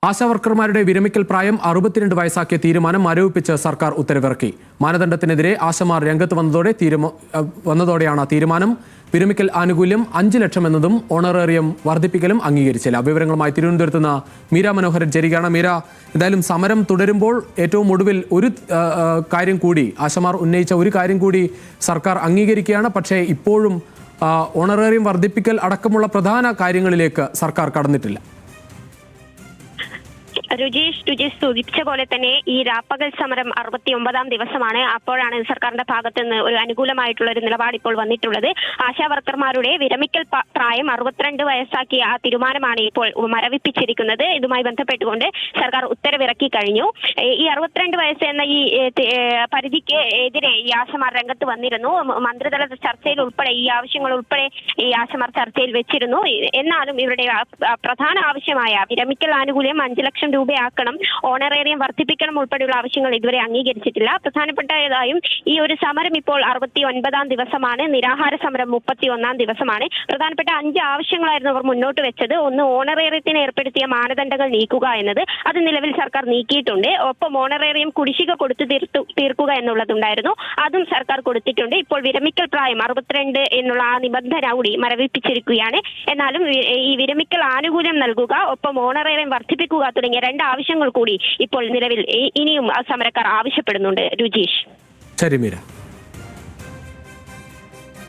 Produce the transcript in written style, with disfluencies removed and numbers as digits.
ആശാവർക്കർമാരുടെ വിരമിക്കൽ പ്രായം 62 വയസ്സാക്കിയ തീരുമാനം മരവിപ്പിച്ച് സർക്കാർ ഉത്തരവിറക്കി. മാനദണ്ഡത്തിനെതിരെ ആശമാർ രംഗത്ത് വന്നതോടെയാണ് തീരുമാനം. വിരമിക്കൽ ആനുകൂല്യം 5 ലക്ഷം എന്നതും ഓണറേറിയം വർദ്ധിപ്പിക്കലും അംഗീകരിച്ചില്ല. വിവരങ്ങളുമായി തിരുവനന്തപുരത്ത് നിന്ന് മീര മനോഹരൻ ചേരുകയാണ്. മീര, എന്തായാലും സമരം തുടരുമ്പോൾ ഏറ്റവും ഒടുവിൽ ഒരു കാര്യം കൂടി ആശമാർ ഉന്നയിച്ച ഒരു കാര്യം കൂടി സർക്കാർ അംഗീകരിക്കുകയാണ്. പക്ഷേ ഇപ്പോഴും ഓണറേറിയം വർദ്ധിപ്പിക്കൽ അടക്കമുള്ള പ്രധാന കാര്യങ്ങളിലേക്ക് സർക്കാർ കടന്നിട്ടില്ല. രുചീഷ് സൂചിപ്പിച്ച പോലെ തന്നെ ഈ രാപ്പകൽ സമരം 69ാം ദിവസമാണ്. അപ്പോഴാണ് സർക്കാരിന്റെ ഭാഗത്ത് നിന്ന് ഒരു അനുകൂലമായിട്ടുള്ള ഒരു നിലപാട് ഇപ്പോൾ വന്നിട്ടുള്ളത്. ആശാ വർക്കർമാരുടെ വിരമിക്കൽ പ്രായം 62 വയസ്സാക്കിയ ആ തീരുമാനമാണ് ഇപ്പോൾ മരവിപ്പിച്ചിരിക്കുന്നത്. ഇതുമായി ബന്ധപ്പെട്ടുകൊണ്ട് സർക്കാർ ഉത്തരവിറക്കി കഴിഞ്ഞു. ഈ 62 വയസ്സ് എന്ന ഈ പരിധിക്ക് എതിരെ ഈ ആശമാർ രംഗത്ത് വന്നിരുന്നു. മന്ത്രിതല ചർച്ചയിൽ ഉൾപ്പെടെ ഈ ആവശ്യങ്ങൾ ഉൾപ്പെടെ ഈ ആശമാർ ചർച്ചയിൽ വെച്ചിരുന്നു. എന്നാലും ഇവരുടെ പ്രധാന ആവശ്യമായ വിരമിക്കൽ ആനുകൂല്യം 5 ലക്ഷം രൂപയാക്കണം, ഓണറേറിയം വർദ്ധിപ്പിക്കണം ഉൾപ്പെടെയുള്ള ആവശ്യങ്ങൾ ഇതുവരെ അംഗീകരിച്ചിട്ടില്ല. പ്രധാനപ്പെട്ടതായും ഈ ഒരു സമരം ഇപ്പോൾ 69ാം ദിവസമാണ്. നിരാഹാര സമരം 31ാം ദിവസമാണ്. പ്രധാനപ്പെട്ട 5 ആവശ്യങ്ങളായിരുന്നു അവർ മുന്നോട്ട് വെച്ചത്. ഒന്ന്, ഓണറേറിയത്തിന് ഏർപ്പെടുത്തിയ മാനദണ്ഡങ്ങൾ നീക്കുക എന്നത്. അത് നിലവിൽ സർക്കാർ നീക്കിയിട്ടുണ്ട്. ഒപ്പം ഓണറേറിയം കുടിശ്ശിക കൊടുത്തു തീർക്കുക എന്നുള്ളതുണ്ടായിരുന്നു. അതും സർക്കാർ കൊടുത്തിട്ടുണ്ട്. ഇപ്പോൾ വിരമിക്കൽ പ്രായം 62 എന്നുള്ള ആ നിബന്ധന കൂടി മരവിപ്പിച്ചിരിക്കുകയാണ്. എന്നാലും ഈ വിരമിക്കൽ ആനുകൂല്യം നൽകുക, ഒപ്പം ഓണറേറിയം വർദ്ധിപ്പിക്കുക തുടങ്ങിയ 2 ആവശ്യങ്ങൾ കൂടി ഇപ്പോൾ നിലവിൽ ഇനിയും സമരക്കാർ ആവശ്യപ്പെടുന്നുണ്ട്. രുചീഷ്. ശരി മീര.